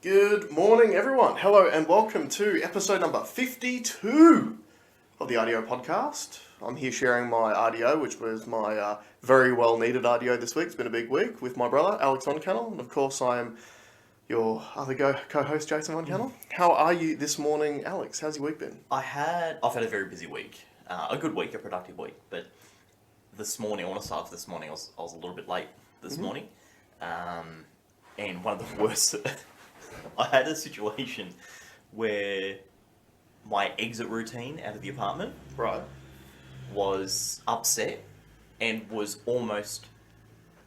Good morning, everyone. Hello and welcome to episode number 52 of the RDO podcast. I'm here sharing my RDO, which was my very well-needed RDO this week. It's been a big week with my brother, Alex Von Cannell, and of course I am your other co-host, Jason Von Cannell. How are you this morning, Alex? How's your week been? I've had a very busy week. A good week, a productive week, but this morning, I want to start with this morning, I was a little bit late this morning, and one of the worst... I had a situation where my exit routine out of the apartment was upset and was almost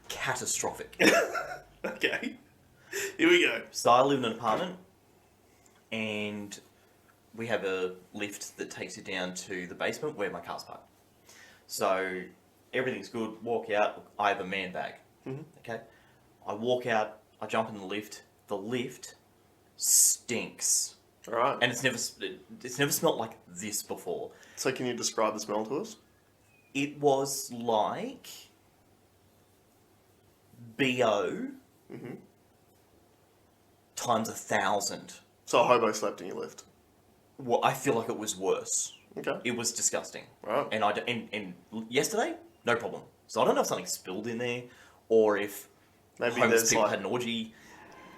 catastrophic. Okay, here we go. So I live in an apartment and we have a lift that takes you down to the basement where my car's parked. So everything's good, walk out, I have a man bag. Okay, I walk out, I jump in the lift stinks. Alright. And it's never smelled like this before. So can you describe the smell to us? It was like BO times 1,000. So a hobo slept in your lift? Well, I feel like it was worse. Okay. It was disgusting. Right. And yesterday, no problem. So I don't know if something spilled in there, or if Maybe homeless there's people like... had an orgy.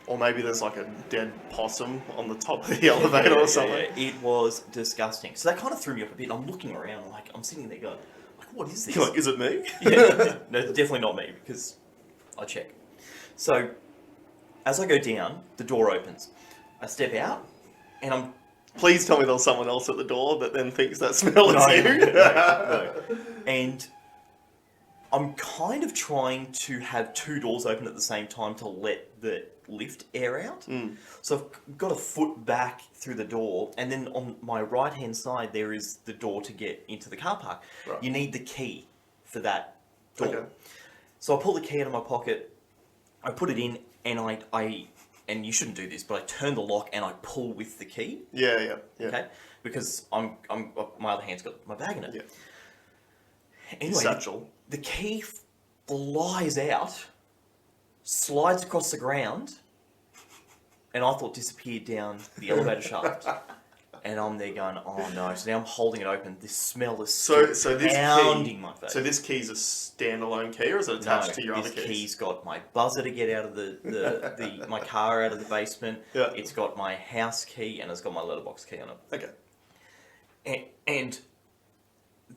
Or maybe there's like a dead possum on the top of the elevator or something. Yeah, it was disgusting. So that kind of threw me up a bit. I'm looking around, like, I'm sitting there going, like, what is this? You're like, is it me? Yeah, no, definitely not me, because I check. So, as I go down, the door opens. I step out, and I'm... Please tell me there's someone else at the door that then thinks that smell is you. No. And I'm kind of trying to have two doors open at the same time to let the lift air out. So I've got a foot back through the door, and then on my right hand side there is the door to get into the car park. Right. You need the key for that door. Okay. So I pull the key out of my pocket, I put it in, and I and you shouldn't do this, but I turn the lock and I pull with the key. Yeah. Okay, because my other hand's got my bag in it. Yeah. Anyway, Satchel. the key flies out, slides across the ground, and I thought disappeared down the elevator shaft. And I'm there going, oh no. So now I'm holding it open. This smell is pounding my face. So this key's a standalone key, or is it attached to your other keys? This key's got my buzzer to get out of the my car out of the basement. Yeah. It's got my house key, and it's got my letterbox key on it. Okay. And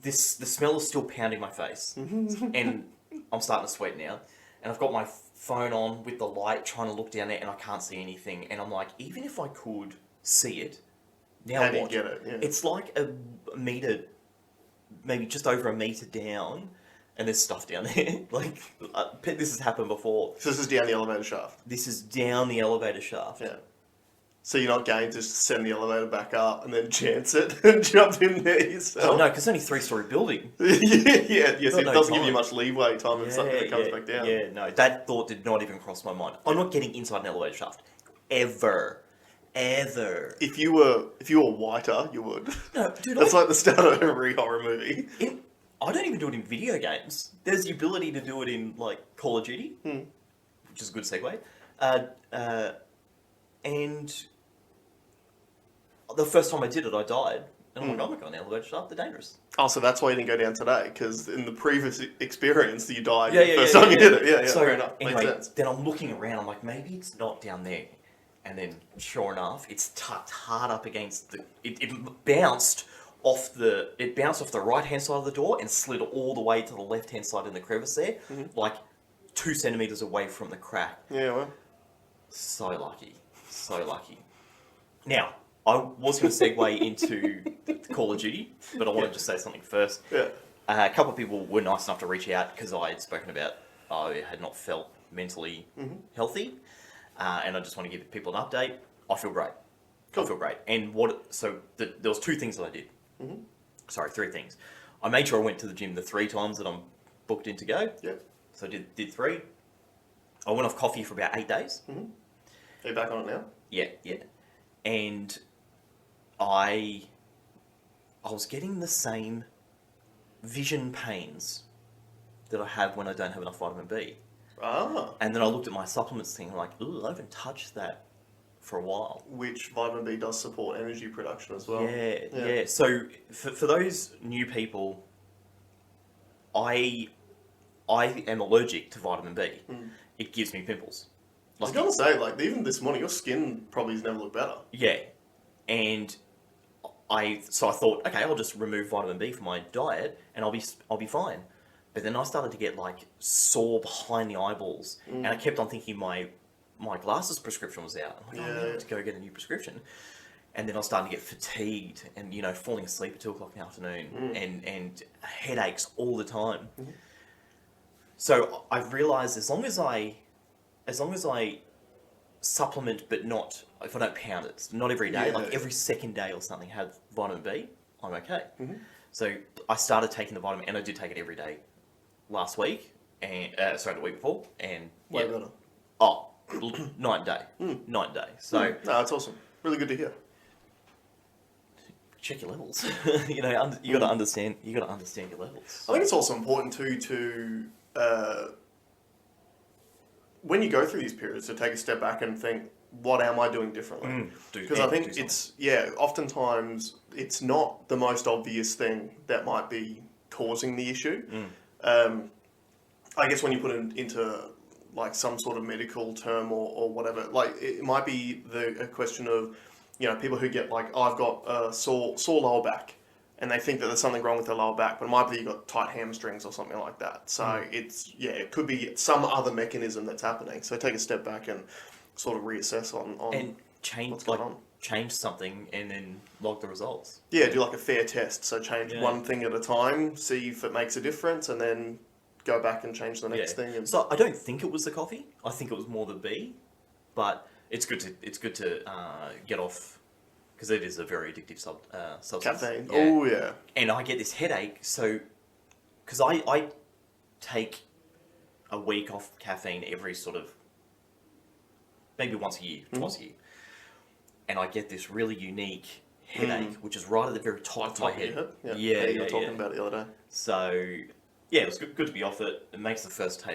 the smell is still pounding my face. And I'm starting to sweat now. And I've got my phone on with the light, trying to look down there, and I can't see anything. And I'm like, even if I could see it, now How do you what? get it? Yeah. It's like a meter, maybe just over a meter down, and there's stuff down there. Like, this has happened before. So this is down the elevator shaft? This is down the elevator shaft. Yeah. So you're not going to just send the elevator back up and then chance it and jump in there yourself? Oh, no, because it's only a 3-story building. So it no doesn't give time. you much leeway time if something comes back down. Yeah, no, that thought did not even cross my mind. I'm not getting inside an elevator shaft. Ever. If you were whiter, you would. No, dude, That's like the start of every horror movie. I don't even do it in video games. There's the ability to do it in, like, Call of Duty, which is a good segue. And the first time I did it, I died. And I'm like, I'm not going to elevator shaft, they're dangerous. Oh, so that's why you didn't go down today, because in the previous experience, you died Yeah, the first time you did it. Yeah, so, fair enough. anyway, Makes sense. then I'm looking around, I'm like, maybe it's not down there. And then, sure enough, it's tucked hard up against the... It bounced off the right-hand side of the door and slid all the way to the left-hand side in the crevice there, like 2 centimetres away from the crack. Yeah, well. So lucky. So lucky. Now, I was going to segue into Call of Duty, but I wanted to just say something first. Yeah. A couple of people were nice enough to reach out because I had spoken about I had not felt mentally healthy. And I just want to give people an update. I feel great. Cool. I feel great. And there was 2 things that I did. Sorry, 3 things. I made sure I went to the gym the 3 times that I'm booked in to go. Yeah. So I did 3. I went off coffee for about 8 days. Are you back on it now? Yeah. And I was getting the same vision pains that I have when I don't have enough vitamin B. Ah. And then I looked at my supplements thing, like, ooh, I haven't touched that for a while. Which vitamin B does support energy production as well. Yeah. So for those new people, I am allergic to vitamin B. It gives me pimples. I was gonna say, like, even this morning, your skin probably has never looked better. Yeah, and I thought, okay, I'll just remove vitamin B from my diet, and I'll be fine. But then I started to get like sore behind the eyeballs, and I kept on thinking my glasses prescription was out. I'm like, I need to go get a new prescription. And then I was starting to get fatigued, and falling asleep at 2 o'clock in the afternoon, and headaches all the time. So I've realised as long as I supplement, but not if I don't pound it, not every day, like every second day or something, have vitamin B, I'm okay. So I started taking the vitamin, and I did take it every day last week, and the week before, and Way better. Oh, night and day, night and day. So no, that's awesome. Really good to hear. Check your levels. You got to understand. You got to understand your levels. I think it's also important too to when you go through these periods to take a step back and think, what am I doing differently? Because I think oftentimes it's not the most obvious thing that might be causing the issue. I guess when you put it into like some sort of medical term or whatever, like it might be a question of, people who get like, I've got a sore lower back, and they think that there's something wrong with their lower back, but it might be you've got tight hamstrings or something like that. So it could be some other mechanism that's happening. So take a step back and sort of reassess on and change what's going on. Change something and then log the results. Yeah, do like a fair test. So change one thing at a time, see if it makes a difference, and then go back and change the next thing. And so I don't think it was the coffee. I think it was more the B, but it's good to get off, because it is a very addictive substance. caffeine. Yeah. Oh yeah. And I get this headache, so because I take a week off caffeine every sort of maybe once a year, twice a year, and I get this really unique headache, which is right at the very top of my head. Yeah, you were talking about it the other day. So yeah, it was good to be off it. It makes the first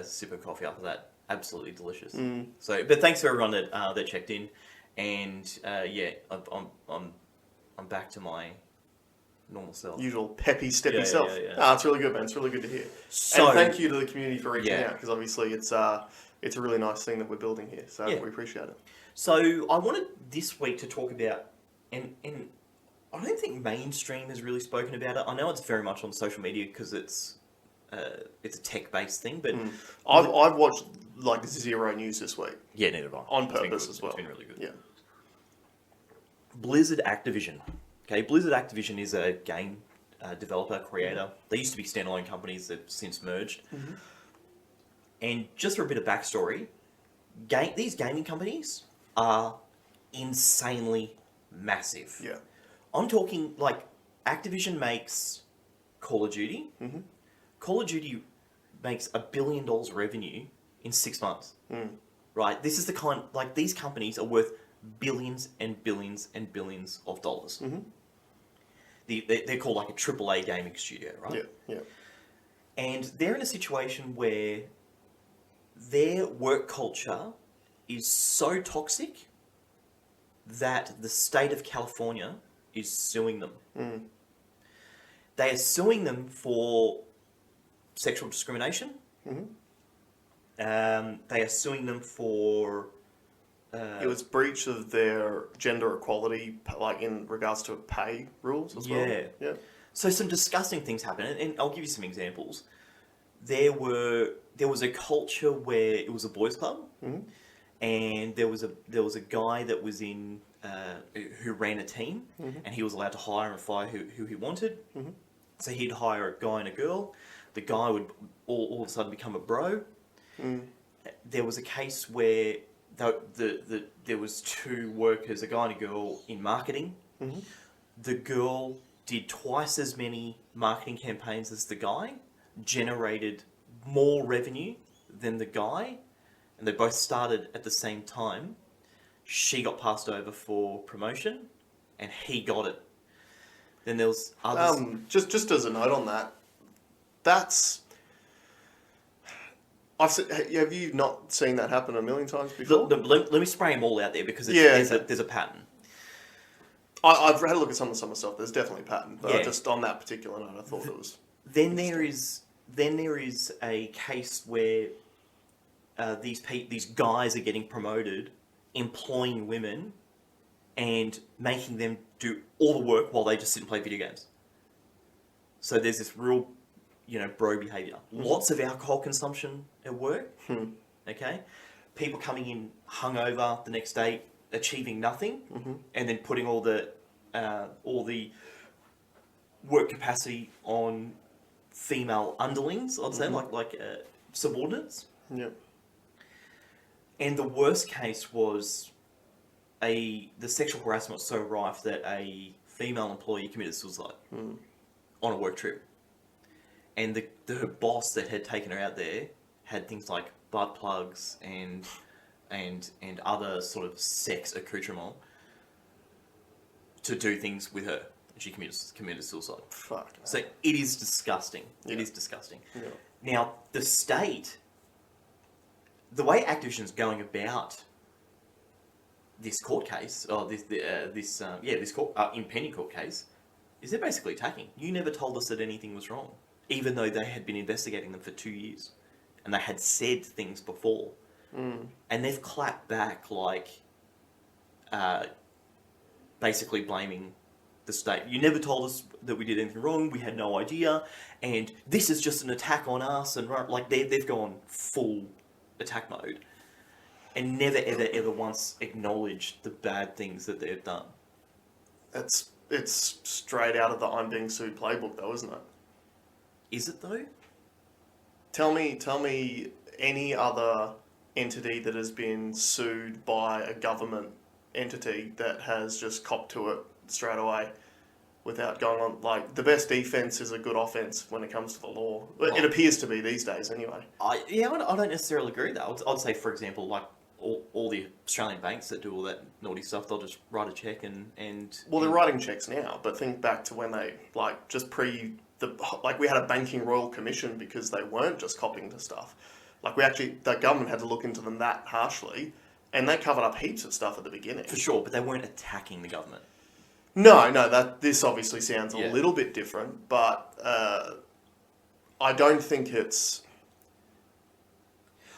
sip of coffee after that absolutely delicious. So, but thanks for everyone that checked in, and I'm back to my normal self. Usual peppy, steppy self. Yeah. It's really good, man. It's really good to hear. So, and thank you to the community for reaching out, because obviously it's a really nice thing that we're building here. So we appreciate it. So I wanted this week to talk about, and I don't think mainstream has really spoken about it. I know it's very much on social media because it's a tech-based thing, but I've watched like zero news this week. Yeah, neither have I. On purpose as well. It's been really good. Yeah. Blizzard Activision. Okay, Blizzard Activision is a game developer, creator. They used to be standalone companies. They've since merged. And just for a bit of backstory, these gaming companies are insanely massive. Yeah. I'm talking like Activision makes Call of Duty. Call of Duty makes $1 billion revenue in 6 months. Right? This is the kind, like, these companies are worth billions and billions and billions of dollars. They're called like a AAA gaming studio, right? Yeah. And they're in a situation where their work culture is so toxic that the state of California is suing them. They are suing them for sexual discrimination. They are suing them for... it was breach of their gender equality, like in regards to pay rules as well. Yeah. So some disgusting things happen, and I'll give you some examples. There was a culture where it was a boys' club, and there was a guy that was in who ran a team, and he was allowed to hire and fire who he wanted. So he'd hire a guy and a girl. The guy would all of a sudden become a bro. There was a case where there was two workers, a guy and a girl, in marketing. The girl did twice as many marketing campaigns as the guy, generated more revenue than the guy, and they both started at the same time. She got passed over for promotion, and he got it. Then there was others. Just as a note on that, that's Have you not seen that happen a million times before? Let me spray them all out there because there's a pattern. I've had a look at some myself. There's definitely a pattern, but Yeah. just on that particular note, I thought it was. Then there is a case where these guys are getting promoted, employing women, and making them do all the work while they just sit and play video games. So there's this real, bro behaviour. Mm-hmm. Lots of alcohol consumption at work. Okay, people coming in hungover the next day, achieving nothing, and then putting all the work capacity on female underlings. I'd say like subordinates. Yeah. And the worst case was the sexual harassment was so rife that a female employee committed suicide on a work trip. And her boss that had taken her out there had things like butt plugs and other sort of sex accoutrement to do things with her. And she committed suicide. Fuck. So it is disgusting. Yeah. It is disgusting. Yeah. Now, the state, the way Activision's going about this court case, or this impending court case, is they're basically attacking. You never told us that anything was wrong, even though they had been investigating them for 2 years, and they had said things before, and they've clapped back like, basically blaming the state. You never told us that we did anything wrong. We had no idea, and this is just an attack on us. And like they've gone full attack mode, and never ever once acknowledged the bad things that they've done. It's straight out of the I'm being sued playbook, though, isn't it? Is it though? Tell me any other entity that has been sued by a government entity that has just copped to it straight away without going on. Like, the best defense is a good offense when it comes to the law. It appears to be these days, anyway. I don't necessarily agree with that. I'd say, for example, like all the Australian banks that do all that naughty stuff, they'll just write a check and Well, they're writing checks now, but think back to when they, we had a banking royal commission because they weren't just copying to stuff. Like, the government had to look into them that harshly, and they covered up heaps of stuff at the beginning. For sure, but they weren't attacking the government. No, this obviously sounds a little bit different, but I don't think it's.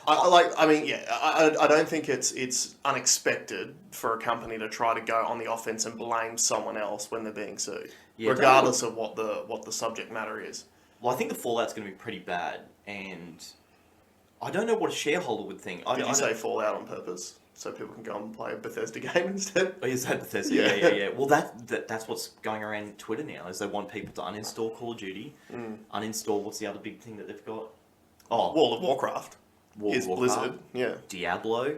I don't think it's unexpected for a company to try to go on the offense and blame someone else when they're being sued, regardless of what the subject matter is. Well, I think the fallout's going to be pretty bad, and I don't know what a shareholder would think. Did you say fallout on purpose? So people can go and play a Bethesda game instead? Oh, you said Bethesda, yeah. Well, that's what's going around Twitter now, is they want people to uninstall Call of Duty, uninstall, what's the other big thing that they've got? Oh, World of Warcraft. Blizzard, yeah. Diablo.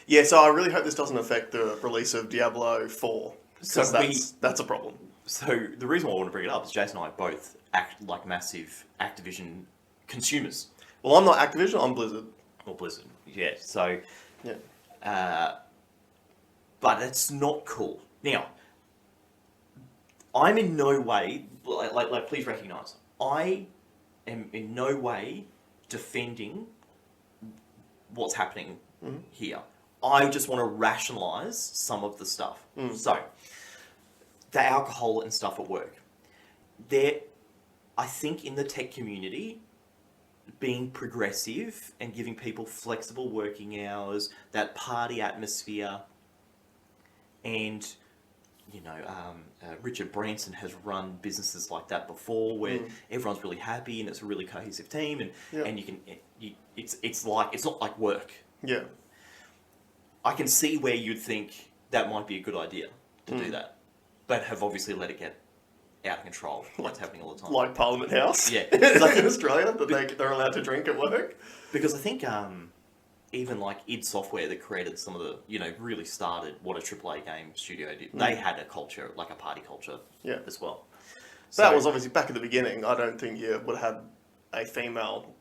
Yeah, so I really hope this doesn't affect the release of Diablo 4, because that's a problem. So the reason why I want to bring it up is Jason and I both act like massive Activision consumers. Well, I'm not Activision, I'm Blizzard. Or Blizzard, yeah. So, yeah. But it's not cool. Now, I'm in no way, like please recognise, I am in no way defending what's happening here. I just want to rationalise some of the stuff. So, the alcohol and stuff at work. I think in the tech community, being progressive and giving people flexible working hours, that party atmosphere, and Richard Branson has run businesses like that before, where everyone's really happy and it's a really cohesive team, and it's not like work. Yeah, I can see where you'd think that might be a good idea to do that, but have obviously let it get out of control. That's happening all the time. Like Parliament House. Yeah, in Australia, that they're allowed to drink at work. Because I think even like id Software that created some of the, really started what a AAA game studio did. They had a culture, like a party culture, as well. So that was obviously back at the beginning. I don't think you would have a female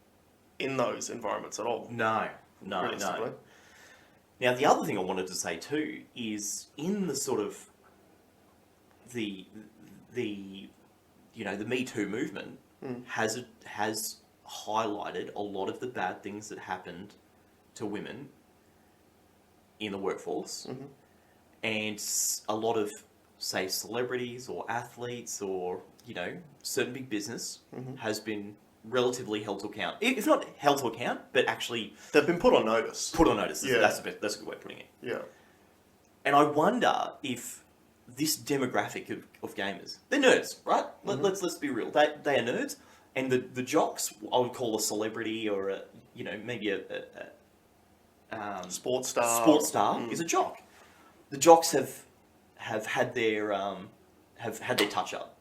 in those environments at all. No. Now, the other thing I wanted to say too is in the sort of the Me Too movement has highlighted a lot of the bad things that happened to women in the workforce, and a lot of, say, celebrities or athletes or, certain big business has been relatively held to account. If not held to account, but actually They've been put on notice. put on notice. Yeah. That's a good way of putting it. Yeah. And I wonder if this demographic of gamers, they're nerds, right? Let's be real. They are nerds, and the jocks, I would call a celebrity or maybe a Sports star. sports star is a jock. The jocks have had their touch up.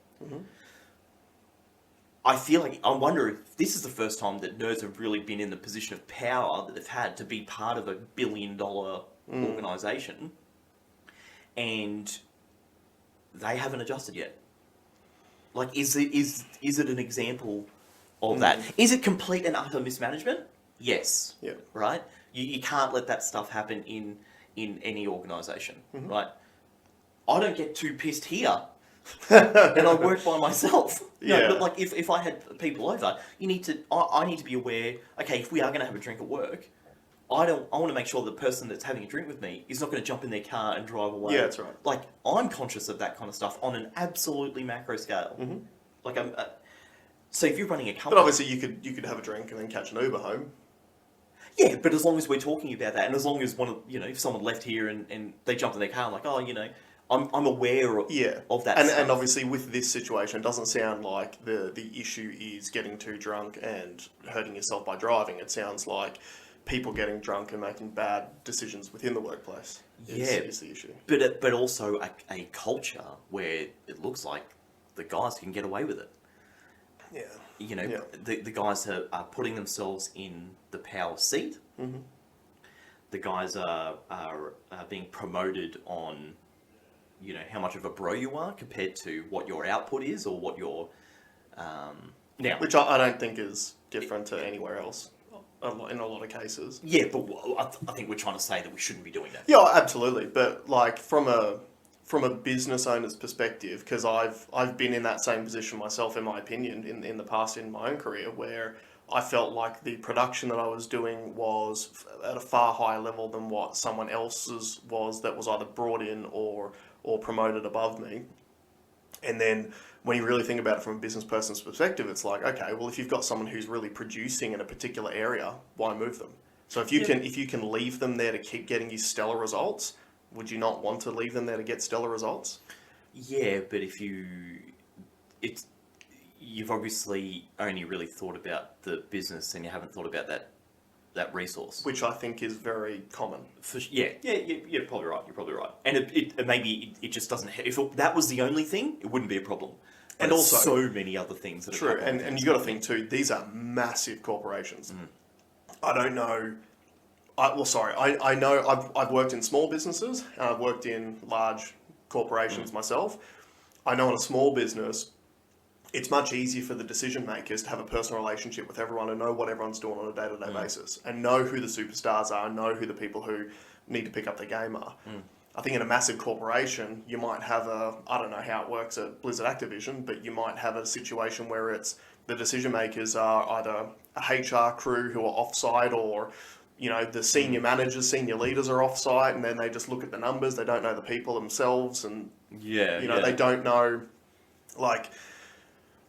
I wonder if this is the first time that nerds have really been in the position of power that they've had to be part of a $1 billion organisation, and they haven't adjusted yet. Like, is it an example of that? Is it complete and utter mismanagement? Yes. Yeah. Right? You can't let that stuff happen in any organisation, right? I don't get too pissed here. And I work by myself. Yeah. But like if I had people over, I need to be aware, okay, if we are going to have a drink at work, I want to make sure the person that's having a drink with me is not going to jump in their car and drive away. Yeah, that's right. Like, I'm conscious of that kind of stuff on an absolutely macro scale. Like, so if you're running a company... But obviously you could have a drink and then catch an Uber home. Yeah, but as long as we're talking about that, and as long as if someone left here and they jumped in their car, I'm like, I'm aware of that stuff. And obviously with this situation, it doesn't sound like the issue is getting too drunk and hurting yourself by driving. It sounds like people getting drunk and making bad decisions within the workplace is the issue. But also a culture where it looks like the guys can get away with it. Yeah. The guys are putting themselves in the power seat. The guys are being promoted on, how much of a bro you are compared to what your output is or what your... now, Which I don't think is different to anywhere else in a lot of cases. Yeah, but I think we're trying to say that we shouldn't be doing that. Yeah, absolutely. But like from a business owner's perspective, because I've been in that same position myself, in my opinion, in the past in my own career, where I felt like the production that I was doing was at a far higher level than what someone else's was that was either brought in or promoted above me. And then when you really think about it from a business person's perspective, it's like, okay, well, if you've got someone who's really producing in a particular area, why move them? So if you can leave them there to keep getting you stellar results, would you not want to leave them there to get stellar results? Yeah, but you've obviously only really thought about the business and you haven't thought about that resource, Which I think is very common. You're probably right. You're probably right. And it just doesn't. If that was the only thing, it wouldn't be a problem. But And also so many other things that true, and you got to think too. These are massive corporations. I don't know. I know I've worked in small businesses and I've worked in large corporations myself. I know in a small business, it's much easier for the decision makers to have a personal relationship with everyone and know what everyone's doing on a day-to-day basis and know who the superstars are, know who the people who need to pick up their game are. I think in a massive corporation, you might have I don't know how it works at Blizzard Activision, but you might have a situation where it's the decision makers are either a HR crew who are off-site or, the senior managers, senior leaders are off-site and then they just look at the numbers. They don't know the people themselves and, they don't know,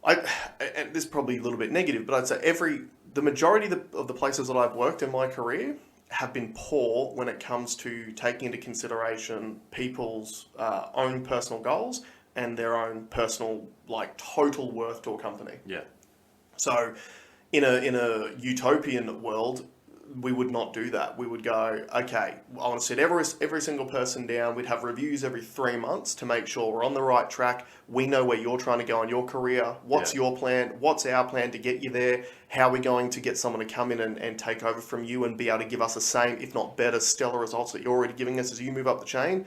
and this is probably a little bit negative, but I'd say the majority of the places that I've worked in my career have been poor when it comes to taking into consideration people's own personal goals and their own personal, total worth to a company. Yeah. So in a utopian world, we would not do that. We would go, okay, I want to sit every single person down. We'd have reviews every 3 months to make sure we're on the right track. We know where you're trying to go in your career. What's your plan? What's our plan to get you there? How are we going to get someone to come in and take over from you and be able to give us the same, if not better, stellar results that you're already giving us as you move up the chain?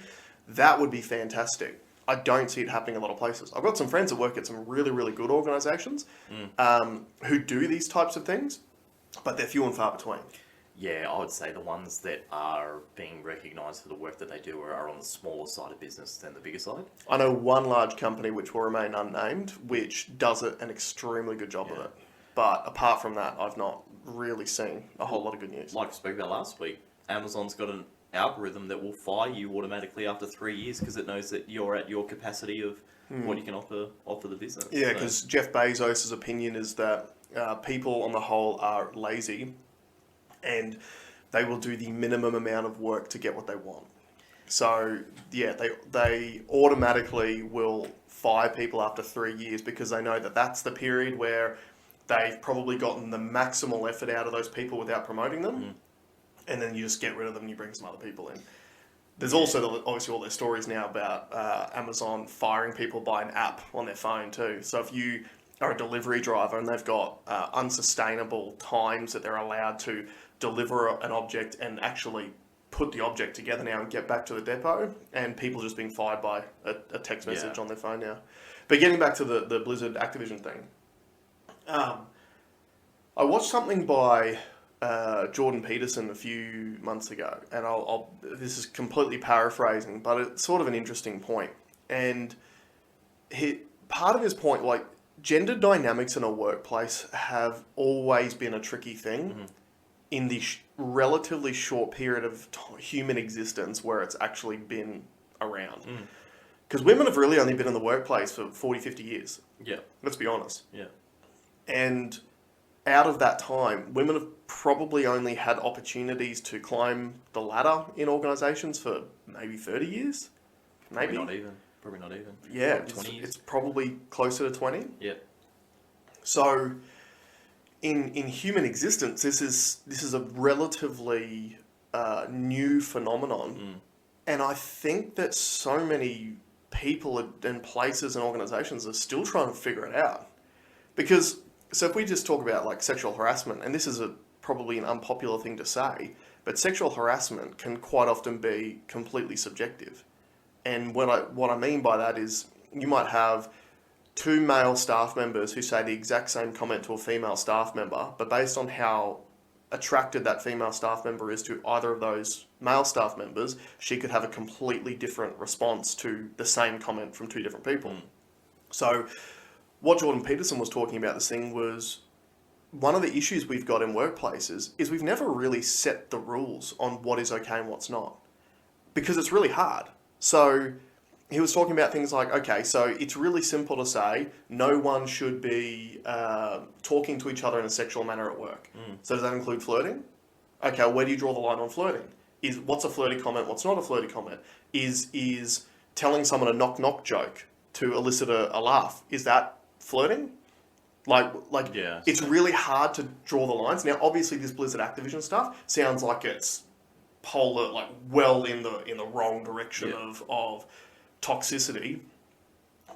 That would be fantastic. I don't see it happening in a lot of places. I've got some friends that work at some really, really good organisations who do these types of things, but they're few and far between. Yeah, I would say the ones that are being recognised for the work that they do are on the smaller side of business than the bigger side. I know one large company, which will remain unnamed, which does an extremely good job of it. But apart from that, I've not really seen a whole lot of good news. Like I spoke about last week, Amazon's got an algorithm that will fire you automatically after 3 years because it knows that you're at your capacity of what you can offer the business. Yeah, because Jeff Bezos' opinion is that people on the whole are lazy and they will do the minimum amount of work to get what they want. So, yeah, they automatically will fire people after 3 years because they know that that's the period where they've probably gotten the maximal effort out of those people without promoting them. And then you just get rid of them and you bring some other people in. There's also obviously all their stories now about Amazon firing people by an app on their phone too. So if you are a delivery driver and they've got unsustainable times that they're allowed to deliver an object and actually put the object together now and get back to the depot, and people just being fired by a text message on their phone now. But getting back to the Blizzard Activision thing, I watched something by Jordan Peterson a few months ago, and this is completely paraphrasing, but it's sort of an interesting point. And part of his point, like, gender dynamics in a workplace have always been a tricky thing in the relatively short period of human existence where it's actually been around. Because women have really only been in the workplace for 40, 50 years. Yeah. Let's be honest. Yeah. And out of that time, women have probably only had opportunities to climb the ladder in organisations for maybe 30 years. Maybe. Probably not even. Yeah, 20 years. it's probably closer to 20. Yeah. So, in human existence, this is a relatively new phenomenon, and I think that so many people and places and organisations are still trying to figure it out. Because, so if we just talk about like sexual harassment, and this is probably an unpopular thing to say, but sexual harassment can quite often be completely subjective. And what I mean by that is you might have two male staff members who say the exact same comment to a female staff member, but based on how attracted that female staff member is to either of those male staff members, she could have a completely different response to the same comment from two different people. So what Jordan Peterson was talking about this thing was one of the issues we've got in workplaces is we've never really set the rules on what is okay and what's not, because it's really hard. So he was talking about things like, okay, so it's really simple to say no one should be talking to each other in a sexual manner at work. So does that include flirting? Okay, well, where do you draw the line on flirting? What's a flirty comment? What's not a flirty comment? Is telling someone a knock-knock joke to elicit a laugh, is that flirting? Yeah, it's really hard to draw the lines. Now, obviously, this Blizzard Activision stuff sounds like it's polar, like well in the wrong direction of toxicity,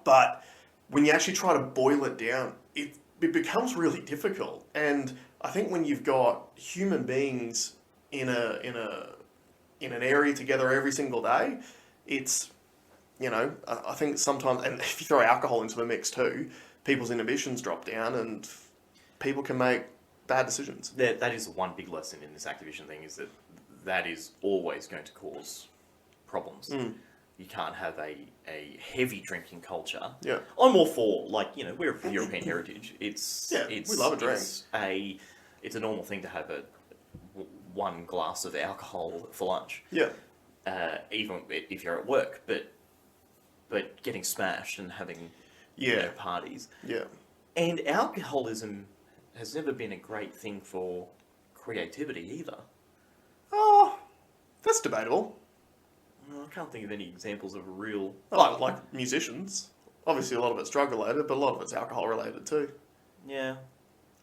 but when you actually try to boil it down, it becomes really difficult. And I think when you've got human beings in an area together every single day, it's, I think sometimes, and if you throw alcohol into the mix too, people's inhibitions drop down and people can make bad decisions. That is one big lesson in this Activision thing, is that is always going to cause problems. You can't have a heavy drinking culture. Yeah. I'm all for, we're of European heritage. We love a drink. It's a normal thing to have one glass of alcohol for lunch. Yeah. Even if you're at work, but getting smashed and having parties. Yeah. And alcoholism has never been a great thing for creativity either. Oh, that's debatable. I can't think of any examples of real... Like musicians. Obviously a lot of it's drug related, but a lot of it's alcohol related too. Yeah.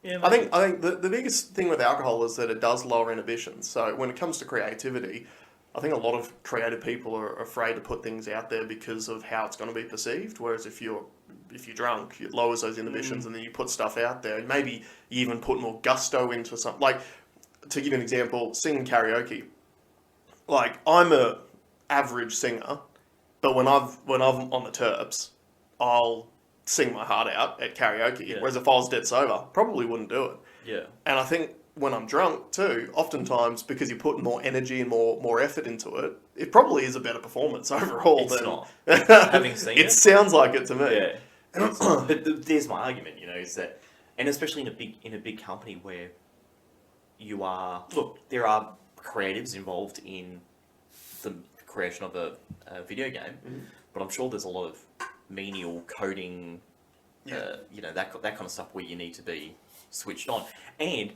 I think the biggest thing with alcohol is that it does lower inhibitions. So when it comes to creativity, I think a lot of creative people are afraid to put things out there because of how it's going to be perceived. Whereas if you're drunk, it lowers those inhibitions, and then you put stuff out there. And maybe you even put more gusto into something. Like, to give you an example, singing karaoke. Like, I'm a average singer, but when I'm on the terps, I'll sing my heart out at karaoke. Yeah. Whereas if I was dead sober, probably wouldn't do it. Yeah. And I think when I'm drunk too, oftentimes because you put more energy and more effort into it, it probably is a better performance overall. It's not. Having seen it. It sounds like it to me. Yeah. But there's my argument, is that and especially in a big company where there are creatives involved in the creation of a video game, but I'm sure there's a lot of menial coding, that kind of stuff where you need to be switched on. And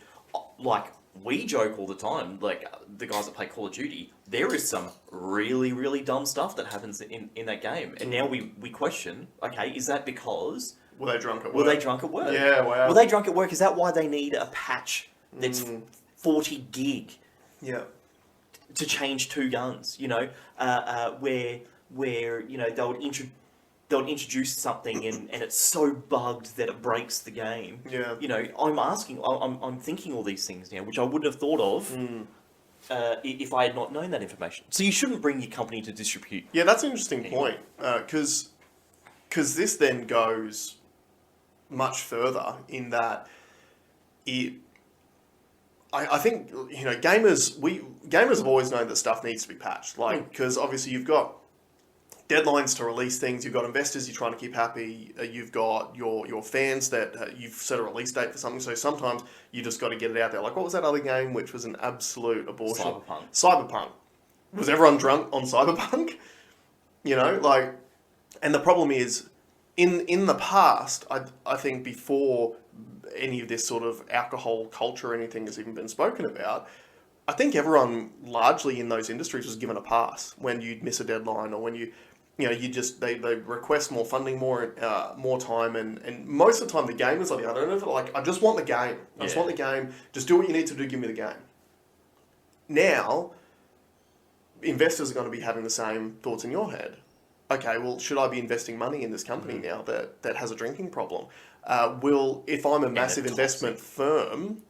like we joke all the time, like the guys that play Call of Duty, there is some really, really dumb stuff that happens in that game, and now we question, okay, is that because were they drunk at work? Were they drunk at work? Yeah, wow. Were they drunk at work? Is that why they need a patch that's 40 gig? Yeah. To change 2 guns, where they'll introduce something and it's so bugged that it breaks the game. Yeah. I'm thinking all these things now, which I wouldn't have thought of if I had not known that information. So you shouldn't bring your company to distribute. Yeah, that's an interesting point, because this then goes much further in that I think, gamers have always known that stuff needs to be patched, because obviously you've got deadlines to release things, you've got investors you're trying to keep happy, you've got your fans that you've set a release date for something, so sometimes you just got to get it out there. Like, what was that other game which was an absolute abortion? Cyberpunk. Was everyone drunk on Cyberpunk? And the problem is, in the past, I think before any of this sort of alcohol culture or anything has even been spoken about, I think everyone largely in those industries was given a pass when you'd miss a deadline, or when they request more funding, more time, and most of the time the gamers on the other end of it, like, I just want the game. I just want the game. Just do what you need to do. Give me the game. Now, investors are going to be having the same thoughts in your head. Okay, well, should I be investing money in this company now that has a drinking problem? If I'm a massive investment firm,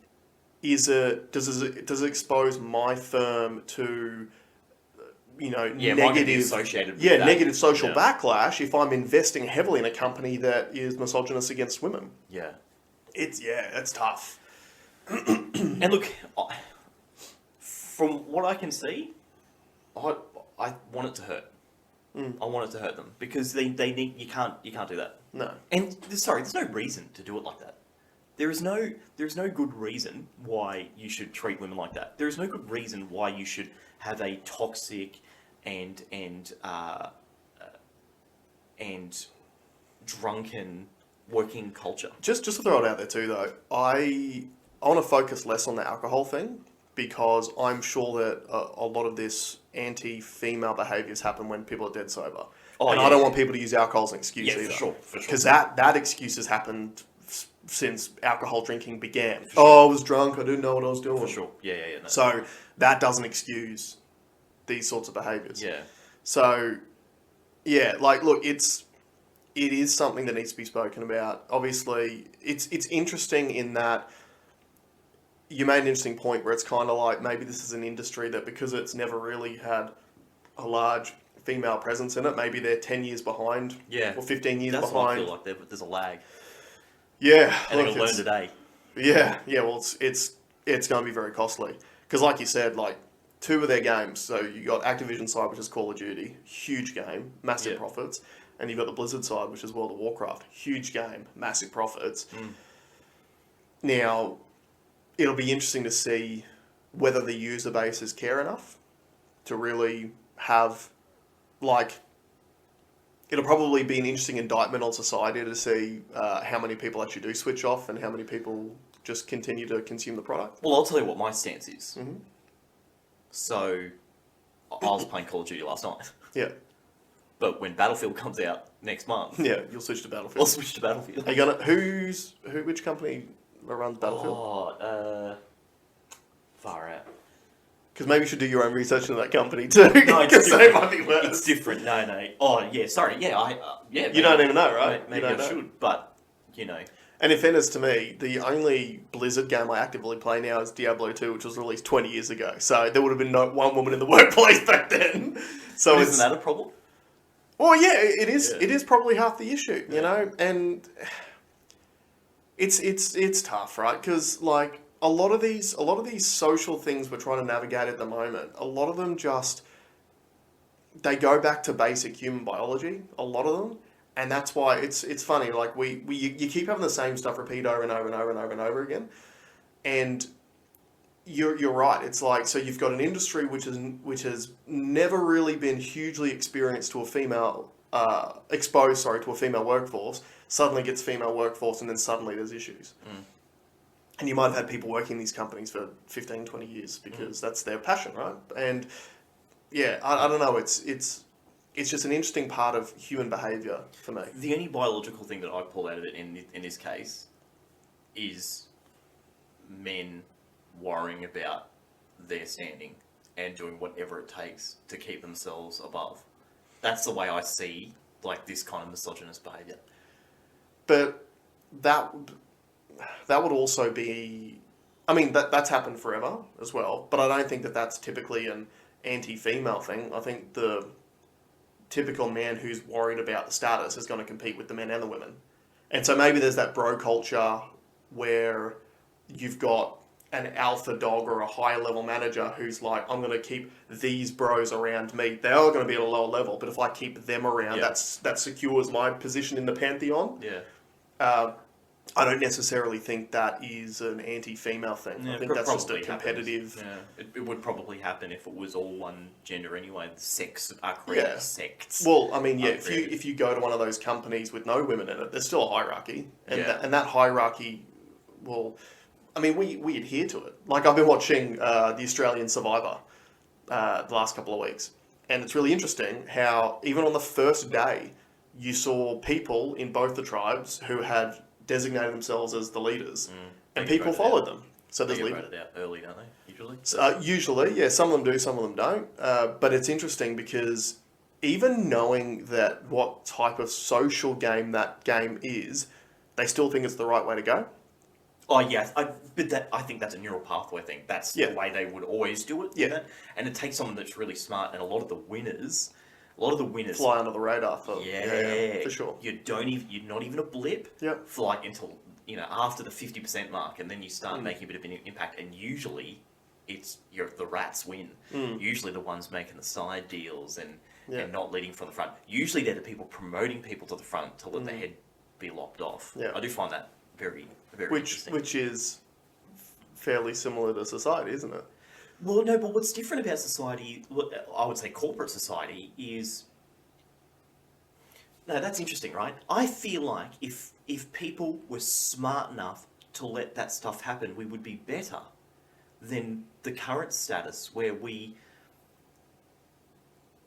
does it expose my firm to negative associated with that. Negative social backlash if I'm investing heavily in a company that is misogynist against women? Yeah, it's tough. And look, from what I can see, I want it to hurt. I want it to hurt them because they need. You can't do that. No. And there's no reason to do it like that. There is no good reason why you should treat women like that. There is no good reason why you should have a toxic and drunken working culture. Just to throw it out there too, though, I want to focus less on the alcohol thing, because I'm sure that a lot of this anti-female behaviours happen when people are dead sober. I don't want people to use alcohol as an excuse either. For sure. Because that excuse has happened since alcohol drinking began. I was drunk, I didn't know what I was doing. For sure. Yeah. No. So that doesn't excuse these sorts of behaviours. Yeah. So, look, it is something that needs to be spoken about. Obviously, it's interesting in that you made an interesting point where it's kind of like maybe this is an industry that, because it's never really had a large female presence in it, maybe they're 10 years behind, or 15 years behind. That's what I feel like. There's a lag. Yeah. And they're going to learn today. Yeah, well, it's going to be very costly. Because like you said, like, 2 of their games, so you got Activision side, which is Call of Duty, huge game, massive profits, and you've got the Blizzard side, which is World of Warcraft, huge game, massive profits. Now, it'll be interesting to see whether the user bases care enough to really have, it'll probably be an interesting indictment on society to see how many people actually do switch off and how many people just continue to consume the product. Well, I'll tell you what my stance is. So, I was playing Call of Duty last night. Yeah. But when Battlefield comes out next month... Yeah, you'll switch to Battlefield. I'll switch to Battlefield. Are you gonna... Which company runs Battlefield? Far out. Because maybe you should do your own research into that company too. No, because they might be worse. It's different. No. Oh, yeah, sorry. Yeah, you don't even know, right? Maybe I should, but, And in fairness to me, the only Blizzard game I actively play now is Diablo 2, which was released 20 years ago. So there would have been no one woman in the workplace back then. So isn't that a problem? Well, yeah, it is. Yeah. It is probably half the issue, you know, and it's tough, right? Because like a lot of these social things we're trying to navigate at the moment, a lot of them they go back to basic human biology. A lot of them. And that's why it's funny. Like you keep having the same stuff repeat over and over and over and over and over again, and you're right. It's like, so you've got an industry which has never really been hugely experienced to a female exposed, to a female workforce. Suddenly gets female workforce, and then suddenly there's issues. And you might have had people working in these companies for 15, 20 years because that's their passion, right? And yeah, I don't know. It's just an interesting part of human behaviour for me. The only biological thing that I pull out of it in this case is men worrying about their standing and doing whatever it takes to keep themselves above. That's the way I see like this kind of misogynist behaviour. But that would also be, I mean, that's happened forever as well. But I don't think that that's typically an anti-female thing. I think the typical man who's worried about the status is going to compete with the men and the women. And so maybe there's that bro culture where you've got an alpha dog or a higher level manager who's like, I'm going to keep these bros around me. They are going to be at a lower level, but if I keep them around, that secures my position in the pantheon. Yeah. I don't necessarily think that is an anti-female thing. Yeah, I think that's just a competitive... Yeah, it would probably happen if it was all one gender anyway. The sex are created sects. Well, I mean, if you go to one of those companies with no women in it, there's still a hierarchy. And, that hierarchy, well... I mean, we adhere to it. Like, I've been watching the Australian Survivor the last couple of weeks. And it's really interesting how, even on the first day, you saw people in both the tribes who had designated themselves as the leaders, and people followed them. So there's leaders. They get voted out early, don't they? Usually. Usually, yeah. Some of them do, some of them don't. But it's interesting because even knowing that what type of social game that game is, they still think it's the right way to go. Oh yeah, I think that's a neural pathway thing. That's the way they would always do it. Yeah, and it takes someone that's really smart, and a lot of the winners fly under the radar for for sure. You're not even a blip. Yep. For like until after the 50% mark, and then you start making a bit of an impact. And usually, the rats win. Usually, the ones making the side deals and not leading from the front. Usually, they're the people promoting people to the front to let their head be lopped off. Yeah. I do find that very, very interesting. Which is fairly similar to society, isn't it? Well, no, but what's different about society, I would say corporate society, is... No, that's interesting, right? I feel like if people were smart enough to let that stuff happen, we would be better than the current status where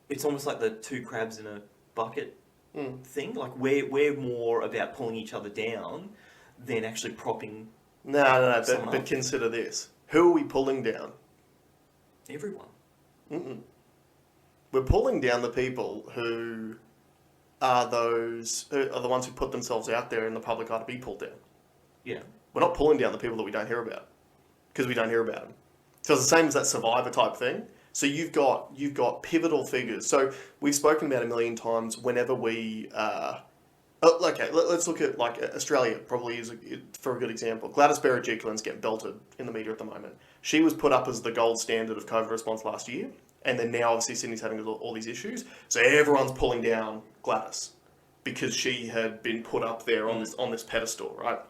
it's almost like the two crabs in a bucket thing. Like, we're more about pulling each other down than actually propping... No, but consider this. Who are we pulling down? Everyone. We're pulling down the people who are the ones who put themselves out there in the public eye to be pulled down. Yeah. We're not pulling down the people that we don't hear about, because we don't hear about them. So it's the same as that Survivor type thing. So you've got pivotal figures. So we've spoken about a million times whenever we... okay, let's look at, like, Australia probably is, for a good example. Gladys Berejiklian's getting belted in the media at the moment. She was put up as the gold standard of COVID response last year, and then now obviously Sydney's having all these issues. So everyone's pulling down Gladys because she had been put up there on this pedestal, right?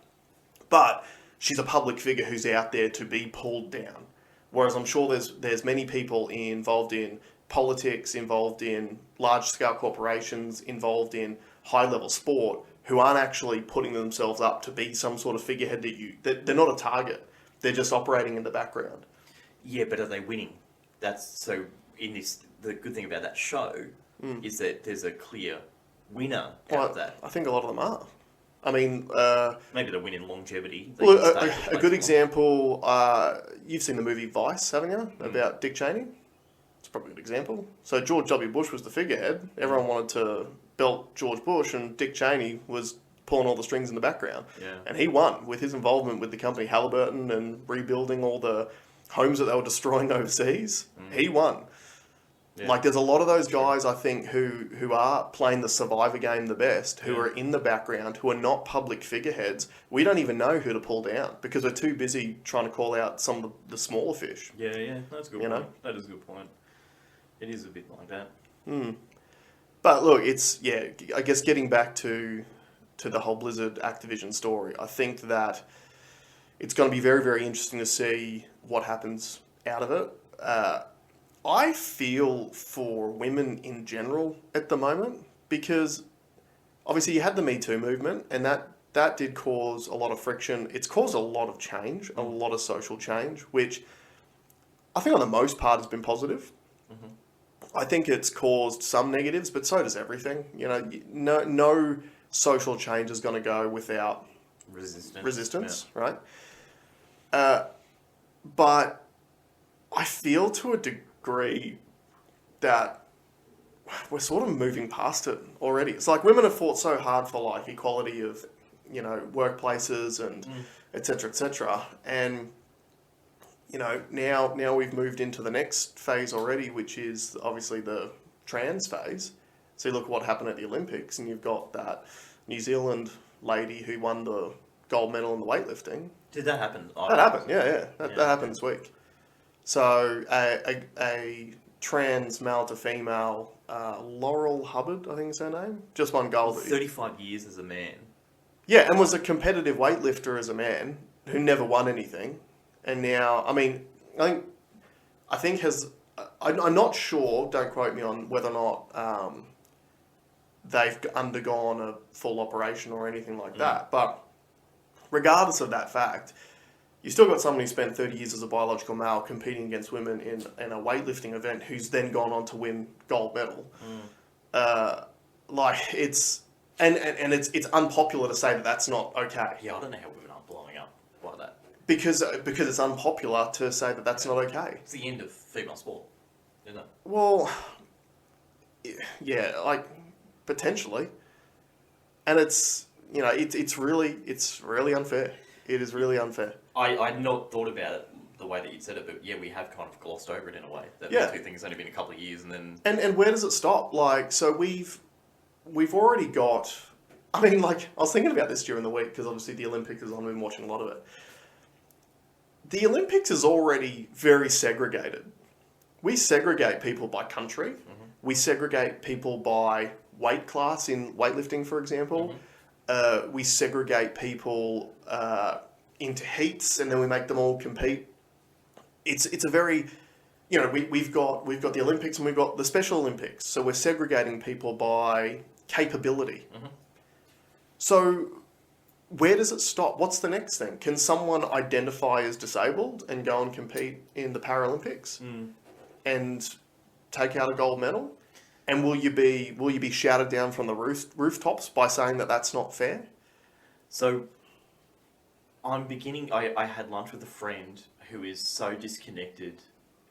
But she's a public figure who's out there to be pulled down. Whereas I'm sure there's many people involved in politics, involved in large-scale corporations, involved in high-level sport, who aren't actually putting themselves up to be some sort of figurehead they're not a target. They're just operating in the background. Yeah, but are they winning? The good thing about that show is that there's a clear winner out of that. I think a lot of them are. I mean... maybe they win in longevity. Well, a good example, you've seen the movie Vice, haven't you? About Dick Cheney? It's probably a good example. So George W. Bush was the figurehead. Everyone wanted to belt George Bush, and Dick Cheney was pulling all the strings in the background. Yeah. And he won with his involvement with the company Halliburton and rebuilding all the homes that they were destroying overseas. He won. Yeah. Like, there's a lot of those guys, I think, who are playing the survivor game the best, who are in the background, who are not public figureheads. We don't even know who to pull down because we're too busy trying to call out some of the smaller fish. Yeah, that's a good point. That is a good point. It is a bit like that. But look, I guess getting back to the whole Blizzard Activision story, I think that it's going to be very, very interesting to see what happens out of it. I feel for women in general at the moment because obviously you had the Me Too movement and that did cause a lot of friction. It's caused a lot of change, a lot of social change, which I think on the most part has been positive. Mm-hmm. I think it's caused some negatives, but so does everything. You know, no social change is going to go without resistance, yeah. Right? But I feel to a degree that we're sort of moving past it already. It's like women have fought so hard for like equality of, you know, workplaces and et cetera, and you know now we've moved into the next phase already, which is obviously the trans phase. So you look what happened at the Olympics, and you've got that New Zealand lady who won the gold medal in the weightlifting. Did that happen? That happened, yeah. That happened this week. So a trans male to female, Laurel Hubbard, I think is her name, just won gold. 35 years as a man. Yeah, and was a competitive weightlifter as a man who never won anything, and now, I mean, I think I'm not sure. Don't quote me on whether or not they've undergone a full operation or anything like that, but regardless of that fact, you still got someone who spent 30 years as a biological male competing against women in a weightlifting event who's then gone on to win gold medal. Like, it's... And it's unpopular to say that that's not okay. Yeah, I don't know how women aren't blowing up like that. Because it's unpopular to say that that's not okay. It's the end of female sport, isn't it? Well, yeah, like, potentially. And it's, you know, it's really unfair. It is really unfair. I'd not thought about it the way that you said it, but yeah, we have kind of glossed over it in a way. That the two things only been a couple of years, and then... And where does it stop? Like, so we've already got... I mean, like, I was thinking about this during the week, because obviously the Olympics is on, I've been watching a lot of it. The Olympics is already very segregated. We segregate people by country. Mm-hmm. We segregate people by weight class in weightlifting, for example. Mm-hmm. We segregate people into heats, and then we make them all compete. It's a very... You know, we've got the Olympics and we've got the Special Olympics. So we're segregating people by capability. Mm-hmm. So where does it stop? What's the next thing? Can someone identify as disabled and go and compete in the Paralympics and take out a gold medal? And will you be shouted down from the rooftops by saying that that's not fair? So I had lunch with a friend who is so disconnected.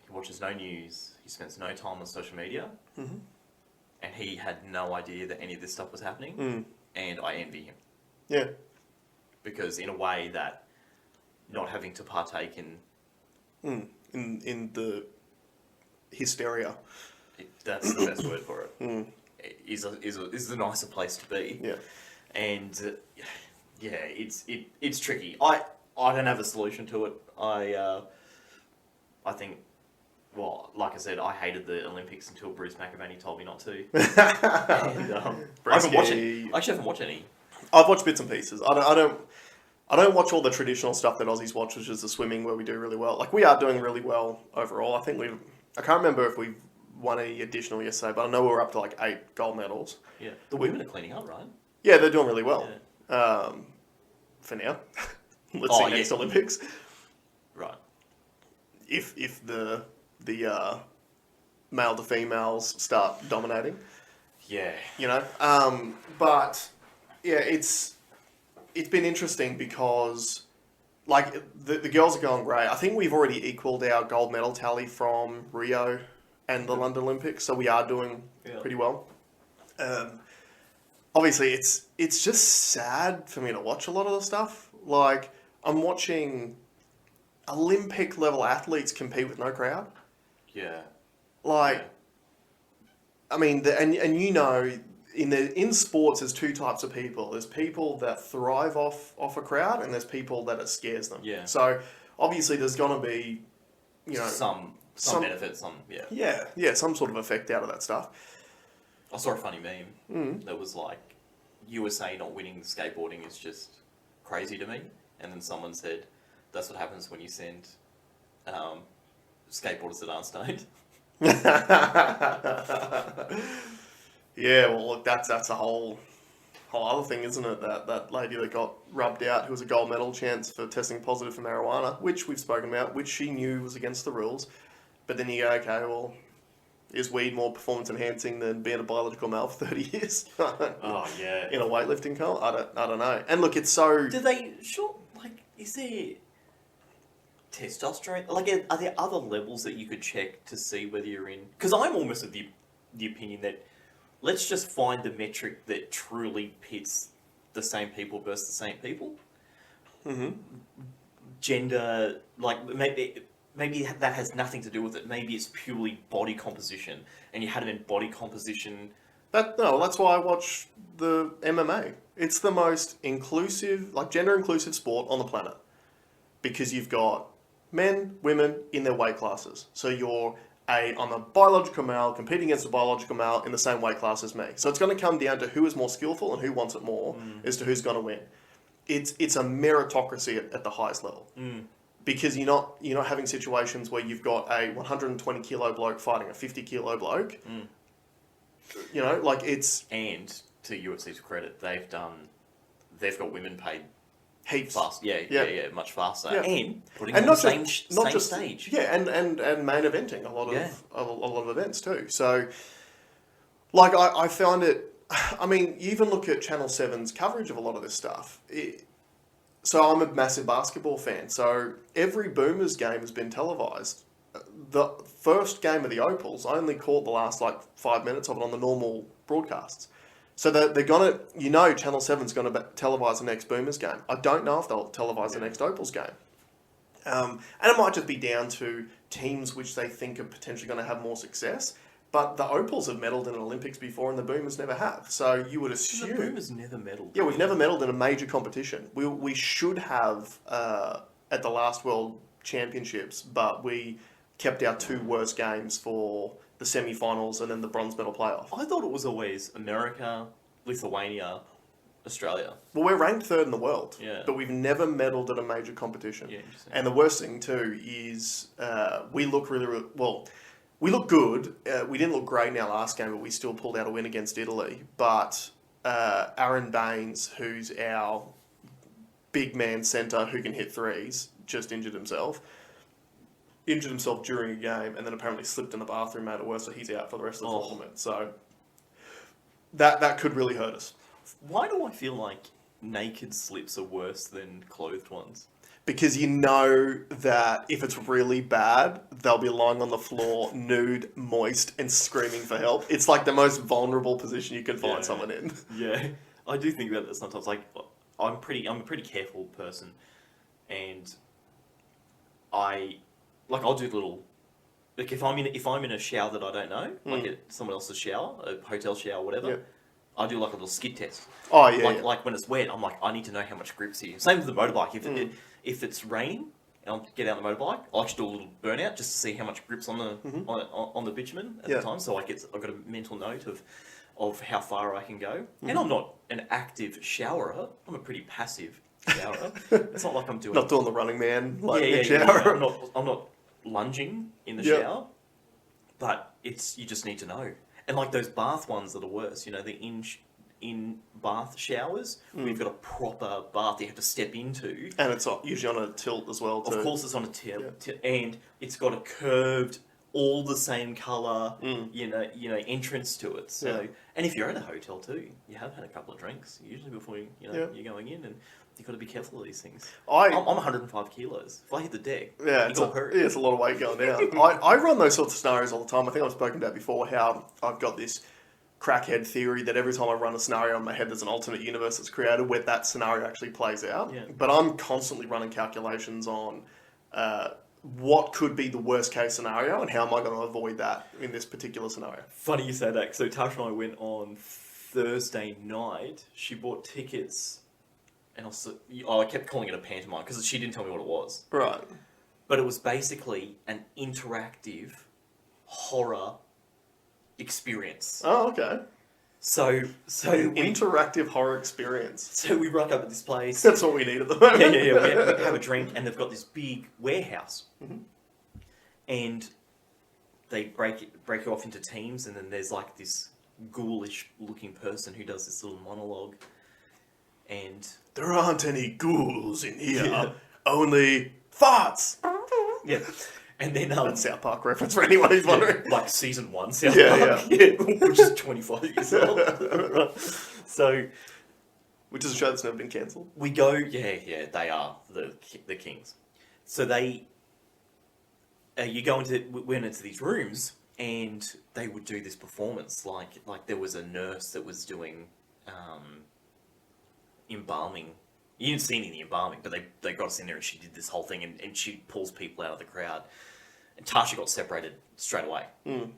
He watches no news. He spends no time on social media. Mm-hmm. And he had no idea that any of this stuff was happening. And I envy him. Yeah. Because in a way that not having to partake in the hysteria. That's the best word for it. Is the nicer place to be. Yeah. And it's tricky. I don't have a solution to it. I think, well, like I said, I hated the Olympics until Bruce McAvaney told me not to. And, I actually haven't watched any. I've watched bits and pieces. I don't watch all the traditional stuff that Aussies watch, which is the swimming where we do really well. Like, we are doing really well overall. I can't remember if we've won any additional yesterday, but I know we're up to like 8 gold medals. Yeah. The women are cleaning up, right? Yeah, they're doing really well. Yeah. For now. Let's see next Olympics. Right. If the male to females start dominating. Yeah. You know? But yeah, it's been interesting because like the girls are going great. I think we've already equaled our gold medal tally from Rio and the London Olympics, so we are doing pretty well. Obviously it's just sad for me to watch a lot of the stuff. Like, I'm watching Olympic level athletes compete with no crowd. Yeah. Like, I mean, and you know, in sports, there's 2 types of people. There's people that thrive off a crowd, and there's people that it scares them. Yeah. So obviously, there's gonna be, you know, some benefit, some yeah, some sort of effect out of that stuff. I saw a funny meme that was like, USA not winning skateboarding is just crazy to me. And then someone said, that's what happens when you send skateboarders that aren't stoned. Yeah, well, look, that's a whole other thing, isn't it? That lady that got rubbed out, who was a gold medal chance for testing positive for marijuana, which we've spoken about, which she knew was against the rules. But then you go, okay, well, is weed more performance enhancing than being a biological male for 30 years? Oh, yeah. In a weightlifting comp? I don't know. And look, it's so... Is there testosterone? Like, are there other levels that you could check to see whether you're in... Because I'm almost of the opinion that let's just find the metric that truly pits the same people versus the same people. Mm-hmm. Gender, like, maybe that has nothing to do with it. Maybe it's purely body composition, and you had it in body composition. That's why I watch the MMA. It's the most inclusive, like gender inclusive sport on the planet. Because you've got men, women in their weight classes. So I'm a biological male competing against a biological male in the same weight class as me. So it's going to come down to who is more skillful and who wants it more as to who's going to win. It's a meritocracy at the highest level. Because you're not having situations where you've got a 120 kilo bloke fighting a 50 kilo bloke. You know, like it's... And to UFC's credit, they've got women paid heaps. Fast. Yeah, much faster. Yeah. And putting and on the same stage. Yeah, and main eventing a lot of events too. So, like, I found it... I mean, you even look at Channel 7's coverage of a lot of this stuff. So I'm a massive basketball fan. So every Boomers game has been televised. The first game of the Opals, I only caught the last 5 minutes of it on the normal broadcasts. So they're gonna, Channel 7's gonna televise the next Boomers game. I don't know if they'll televise the next Opals game. And it might just be down to teams which they think are potentially going to have more success. But the Opals have medalled in Olympics before, and the Boomers never have. So you would assume the Boomers never medalled. Yeah, we've never medalled in a major competition. We should have at the last World Championships, but we kept our two worst games for the semi-finals and then the bronze medal playoff. I thought it was always America, Lithuania, Australia. Well, we're ranked third in the world, but we've never medalled at a major competition. Yeah, interesting. And the worst thing too is we look really well. We look good. We didn't look great in our last game, but we still pulled out a win against Italy. But Aaron Baines, who's our big man centre who can hit threes, just injured himself. Injured himself during a game, and then apparently slipped in the bathroom, made it worse, so he's out for the rest of the tournament. So that could really hurt us. Why do I feel like naked slips are worse than clothed ones? Because you know that if it's really bad, they'll be lying on the floor, nude, moist, and screaming for help. It's like the most vulnerable position you can find someone in. Yeah, I do think about that sometimes. Like, I'm a pretty careful person, and I'll do little. Like if I'm in a shower that I don't know, like at someone else's shower, a hotel shower, whatever. I do like a little skid test. Oh yeah. Like when it's wet, I'm like, I need to know how much grip's here. Same with the motorbike. If it's raining and I'll get out on the motorbike, I'll actually do a little burnout just to see how much grip's on the on the bitumen at the time. So I've got a mental note of how far I can go. And I'm not an active showerer. I'm a pretty passive showerer. It's not like I'm doing... Not doing the running man in the shower. I'm not lunging in the shower. But you just need to know. And like those bath ones that are worse, the in bath showers, we've got a proper bath you have to step into. And it's usually on a tilt as well, too. Of course it's on a tilt. And it's got a curved, all the same colour, entrance to it. So, and if you're in a hotel too, you have had a couple of drinks, usually before you're going in, and you've got to be careful of these things. I'm 105 kilos. If I hit the deck, it's a lot of weight going down. I run those sorts of scenarios all the time. I think I've spoken about before how I've got this crackhead theory that every time I run a scenario in my head, there's an alternate universe that's created where that scenario actually plays out. Yeah. But I'm constantly running calculations on what could be the worst case scenario and how am I going to avoid that in this particular scenario. Funny you say that. So Tasha and I went on Thursday night. She bought tickets, and I kept calling it a pantomime because she didn't tell me what it was. Right. But it was basically an interactive horror experience. Oh, okay. So An we, interactive horror experience. so we rock up at this place. That's what we need at the moment. Yeah. We have a drink, and they've got this big warehouse, and they break you off into teams, and then there's like this ghoulish-looking person who does this little monologue, and There aren't any ghouls in here. Yeah. Only farts. yeah, and then That's South Park reference for anyone who's wondering. like season 1 South Yeah, Park, which is 25 years old. So Which is a show that's never been cancelled. we go, they are the kings. So they, we went into these rooms, and they would do this performance. Like there was a nurse that was doing embalming. You didn't see any of the embalming, but they got us in there, and she did this whole thing, and she pulls people out of the crowd. And Tasha got separated straight away.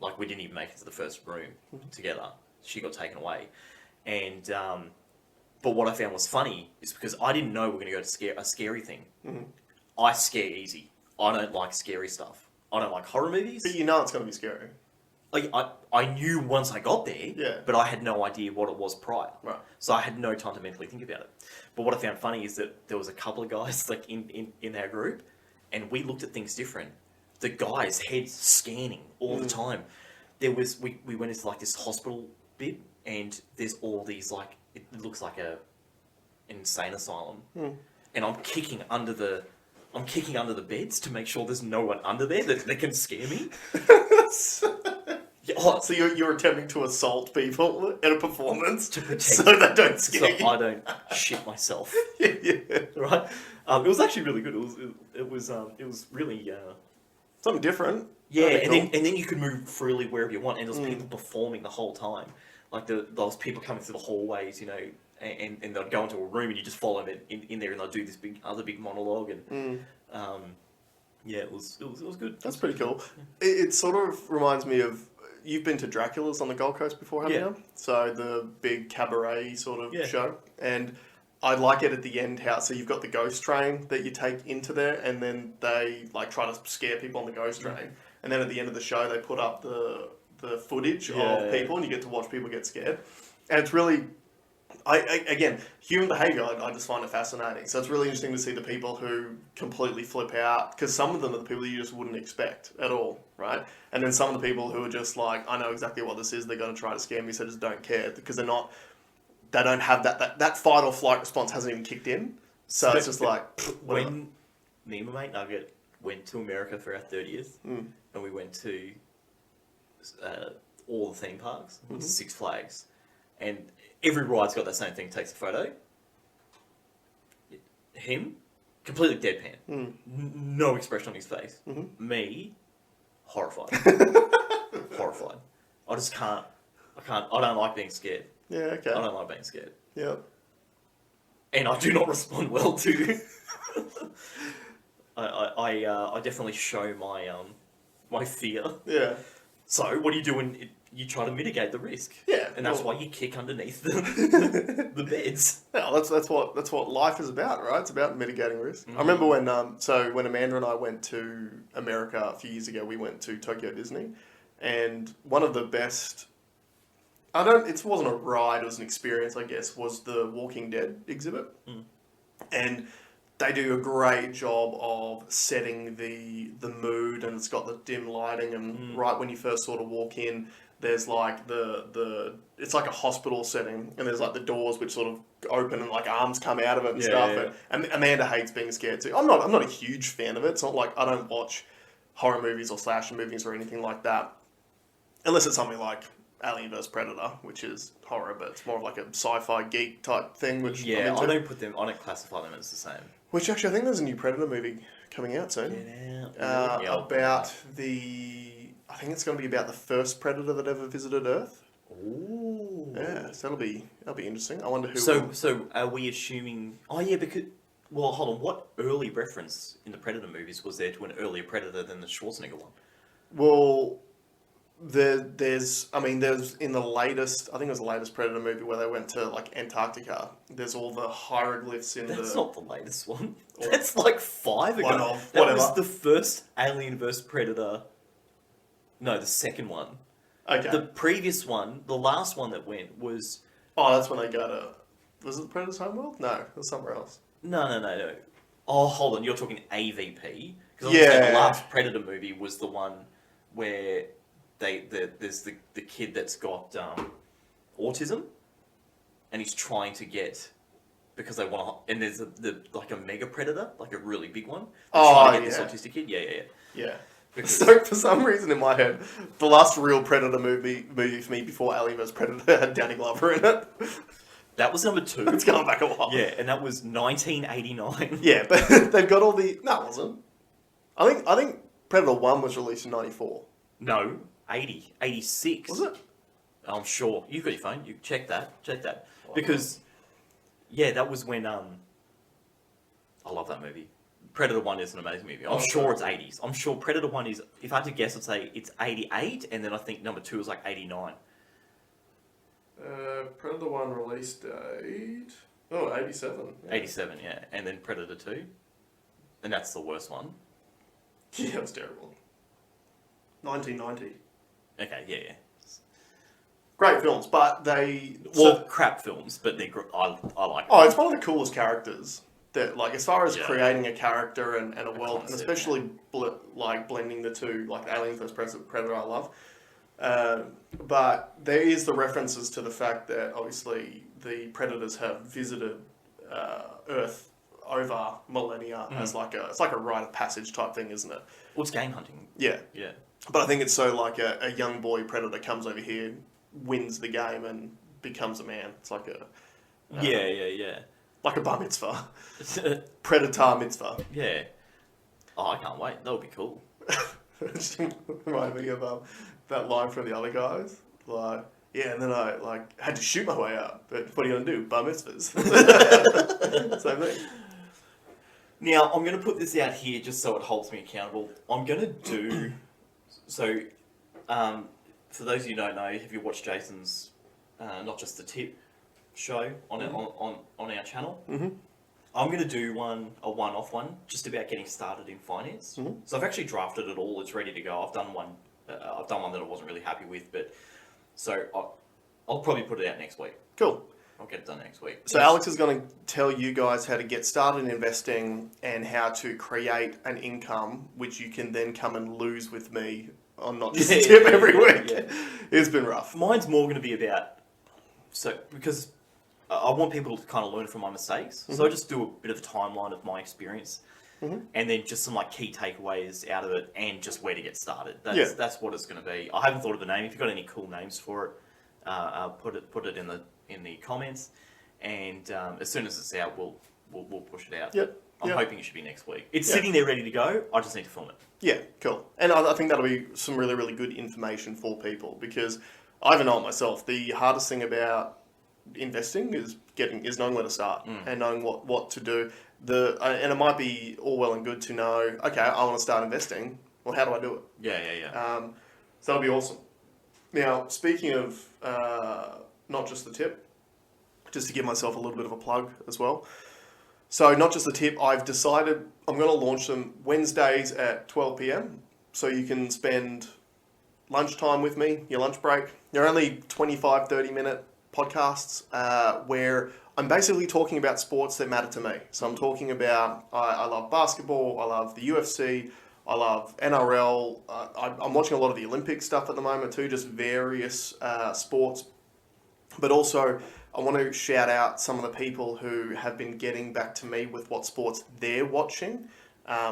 Like, we didn't even make it to the first room together. She got taken away. And but what I found was funny is because I didn't know we were going to go to a scary thing. I scare easy. I don't like scary stuff. I don't like horror movies. But you know it's going to be scary. Like, I knew once I got there, Yeah. but I had no idea what it was prior. Right. So I had no time to mentally think about it. But what I found funny is that there was a couple of guys like in our group, and we looked at things different. The guy's head scanning all the time. There was we went into like this hospital bit, and there's all these like, it looks like an insane asylum, and I'm kicking under the beds to make sure there's no one under there that can scare me. So you're attempting to assault people at a performance to protect, so they don't scare you. so I don't shit myself. Yeah. Right? It was actually really good. It was really Something different. yeah. That'd be cool. And then you could move freely wherever you want, and there was people performing the whole time. Like there was people coming through the hallways, you know, and they'd go into a room, and you just follow them in there, and they'd do this big monologue, and yeah, it was good. That's pretty cool. It sort of reminds me of, you've been to Dracula's on the Gold Coast before, haven't you? So the big cabaret sort of show. And I like it at the end how, so you've got the ghost train that you take into there, and then they like try to scare people on the ghost train. And then at the end of the show, they put up the footage of people, and you get to watch people get scared. And it's really, again, human behaviour, I just find it fascinating. So it's really interesting to see the people who completely flip out, because some of them are the people you just wouldn't expect at all, right? And then some of the people who are just like, I know exactly what this is, they're going to try to scare me, so just don't care, because they don't have that fight or flight response hasn't even kicked in. So it's just like, when me and my mate Nugget went to America for our 30th, and we went to all the theme parks, Six Flags, and every ride's got that same thing, takes a photo. Him, completely deadpan. No expression on his face. Me, horrified. Horrified. I just can't, I don't like being scared. Yeah, okay. I don't like being scared. Yeah. And I do not respond well to. I definitely show my fear. Yeah. So what do you do when you try to mitigate the risk? Yeah. And that's why you kick underneath the beds. Yeah, that's what life is about, right? It's about mitigating risk. I remember when when Amanda and I went to America a few years ago, we went to Tokyo Disney, and one of the best, it wasn't a ride, it was an experience, I guess, was the Walking Dead exhibit. And they do a great job of setting the mood, and it's got the dim lighting, and right when you first sort of walk in, there's like it's like a hospital setting, and there's like the doors which sort of open and like arms come out of it and stuff. Yeah. And Amanda hates being scared too. I'm not a huge fan of it. It's not like I don't watch horror movies or slasher movies or anything like that, unless it's something like Alien vs Predator, which is horror, but it's more of like a sci-fi geek type thing. Which I don't classify them as the same. Which actually, I think there's a new Predator movie coming out soon. About I think it's going to be about the first predator that ever visited Earth. Ooh. Yeah, so that'll be interesting. I wonder who. So are we assuming? Oh yeah, because hold on. What early reference in the Predator movies was there to an earlier Predator than the Schwarzenegger one? Well, there's in the latest, I think it was the latest Predator movie where they went to like Antarctica. There's all the hieroglyphs in That's not the latest one. That's like 5 ago. Whatever. Was the first Alien vs Predator. No, the second one. Okay. The previous one, the last one that went was... Oh, that's when they go to... Was it the Predator's Homeworld? No, it was somewhere else. No. Oh, hold on, you're talking AVP? Because Yeah. the last Predator movie was the one where there's the kid that's got autism, and he's trying to get... Because they want to... And there's like a mega predator, like a really big one. Trying to get this autistic kid. Yeah. Because... So for some reason in my head, the last real Predator movie for me before Alien vs Predator had Danny Glover in it. That was number 2. It's going back a while. Yeah, and that was 1989. Yeah, but they've got all the... No, it wasn't. I think Predator 1 was released in 94. No, 80. 86. Was it? I'm sure. You've got your phone. You check that. Because, yeah, that was when... I love that movie. Predator 1 is an amazing movie. I'm sure it's 80s. I'm sure Predator 1 is... If I had to guess, I'd say it's 88, and then I think number 2 is like 89. Predator 1 release date... Oh, 87. Yeah. 87, yeah. And then Predator 2. And that's the worst one. Yeah, it was terrible. 1990. Okay, yeah. Great films, but they... Well, crap films, but they're... I like them. Oh, it's one of the coolest characters. That, like, as far as Yeah. creating a character and a world, concept, and especially blending the two, like Alien vs Predator, I love. But there is the references to the fact that obviously the Predators have visited Earth over millennia as it's like a rite of passage type thing, isn't it? Well, it's game hunting. Yeah. Yeah. But I think it's so like a young boy Predator comes over here, wins the game, and becomes a man. It's like a Yeah. like a bar mitzvah, Predator mitzvah. Yeah. Oh, I can't wait. That would be cool. Just remind me of that line from the other guys. Like, yeah, and then I had to shoot my way out. But what are you gonna do? Bar mitzvahs. Same thing. Now, I'm going to put this out here just so it holds me accountable. I'm going to do... So, for those of you who don't know, have you watched Jason's Not Just the Tip show on our channel? Mm-hmm. I'm going to do a one-off one, just about getting started in finance. Mm-hmm. So I've actually drafted it all. It's ready to go. I've done one that I wasn't really happy with, but... So, I'll probably put it out next week. Cool. I'll get it done next week. So Alex is going to tell you guys how to get started in investing and how to create an income, which you can then come and lose with me on Not Just a Tip every week. Yeah. It's been rough. Mine's more going to be about... So, because I want people to kind of learn from my mistakes. Mm-hmm. So I just do a bit of a timeline of my experience. Mm-hmm. And then just some like key takeaways out of it and just where to get started. That's what it's going to be. I haven't thought of a name. If you've got any cool names for it, put it in the comments, and as soon as it's out, we'll push it out. Yep. I'm hoping it should be next week. It's sitting there ready to go. I just need to film it. Yeah, cool. And I think that'll be some really, really good information for people because I even know it myself. The hardest thing about investing is knowing where to start and knowing what to do. And it might be all well and good to know, okay, I want to start investing. Well, how do I do it? Yeah. So that'll be awesome. Now, speaking of Not Just the Tip, just to give myself a little bit of a plug as well. So Not Just the Tip, I've decided I'm going to launch them Wednesdays at 12 p.m. So you can spend lunchtime with me, your lunch break. They're only 25, 30-minute podcasts where I'm basically talking about sports that matter to me. So I'm talking about, I love basketball, I love the UFC, I love NRL, I'm watching a lot of the Olympic stuff at the moment too, just various sports. But also, I want to shout out some of the people who have been getting back to me with what sports they're watching.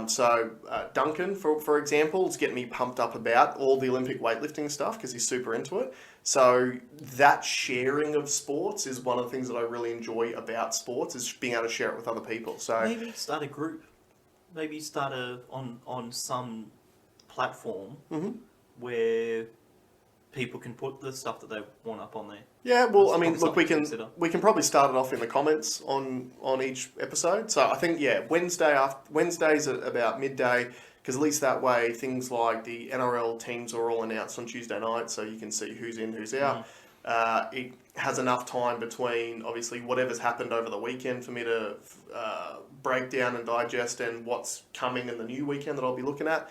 So Duncan, for example, is getting me pumped up about all the Olympic weightlifting stuff because he's super into it. So that sharing of sports is one of the things that I really enjoy about sports, is being able to share it with other people. So maybe start a group. Maybe start on some platform where people can put the stuff that they want up on there. Yeah, well, I mean, look, we can probably start it off in the comments on each episode. So I think Wednesdays at about midday, because at least that way things like the NRL teams are all announced on Tuesday night, so you can see who's in, who's out. It has enough time between obviously whatever's happened over the weekend for me to break down and digest and what's coming in the new weekend that I'll be looking at.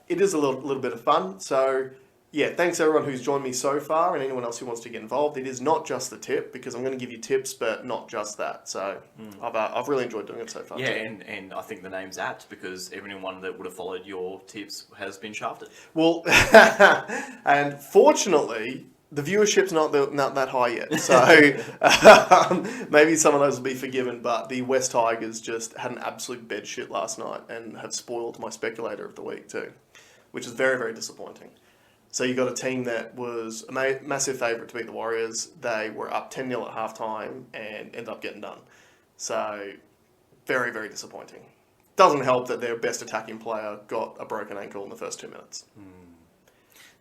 It is a little bit of fun, so yeah, thanks everyone who's joined me so far and anyone else who wants to get involved. It is not just the tip, because I'm going to give you tips, but not just that. So I've really enjoyed doing it so far. Yeah, too. and I think the name's apt because everyone that would have followed your tips has been shafted. Well, and fortunately, the viewership's not that high yet. So maybe some of those will be forgiven, but the West Tigers just had an absolute bed shit last night and have spoiled my speculator of the week too, which is very, very disappointing. So you got a team that was a massive favourite to beat the Warriors. They were up 10-0 at halftime and ended up getting done. So very, very disappointing. Doesn't help that their best attacking player got a broken ankle in the first 2 minutes.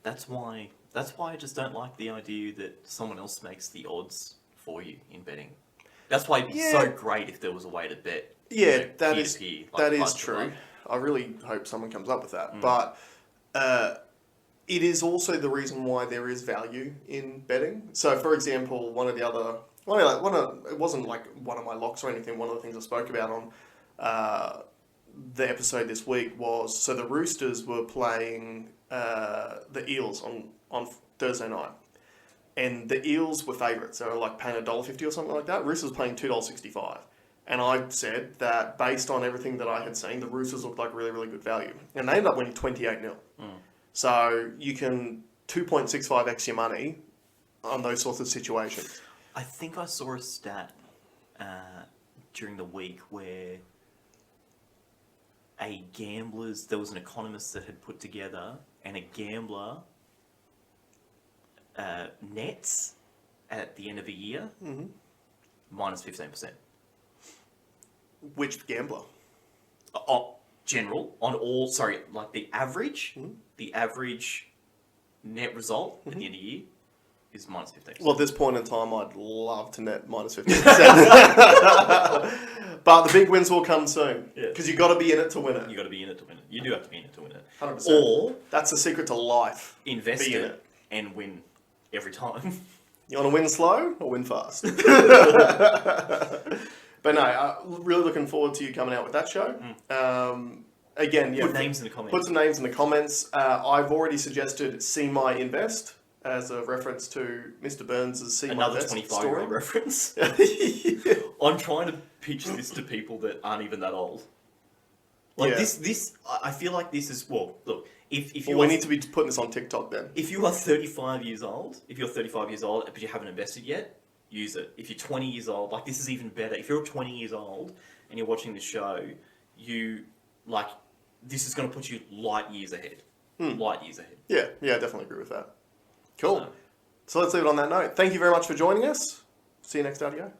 That's why I just don't like the idea that someone else makes the odds for you in betting. That's why it'd be so great if there was a way to bet. Yeah, that is that is true. I really hope someone comes up with that. But it is also the reason why there is value in betting. So, for example, it wasn't like one of my locks or anything. One of the things I spoke about on the episode this week was, so the Roosters were playing the Eels on Thursday night. And the Eels were favourites. They were like paying $1.50 or something like that. Roosters paying $2.65. And I said that based on everything that I had seen, the Roosters looked like really, really good value. And they ended up winning 28-0. So you can 2.65x your money on those sorts of situations. I think I saw a stat during the week where there was an economist that had put together, and a gambler nets at the end of a year minus 15%. Which gambler? General on all. Sorry, like the average net result at the end of the year is minus 15%. Well, at this point in time, I'd love to net minus 15%. But the big wins will come soon. Because you've got to be in it to win it. You've got to be in it to win it. You do have to be in it to win it. 100%. Or that's the secret to life. Invest in it and win every time. You want to win slow or win fast? But no, really looking forward to you coming out with that show. Again, Put names in the comments. Put some names in the comments. I've already suggested See My Invest as a reference to Mr. Burns' See My Invest story. Another 25-year-old reference. I'm trying to pitch this to people that aren't even that old. Like this, I feel like this is, well, look, if you we need to be putting this on TikTok then. If you are 35 years old, but you haven't invested yet, use it. If you're 20 years old, like this is even better. If you're 20 years old and you're watching this show, this is going to put you light years ahead. Light years ahead. Yeah, I definitely agree with that. Cool. So let's leave it on that note. Thank you very much for joining us. See you next audio.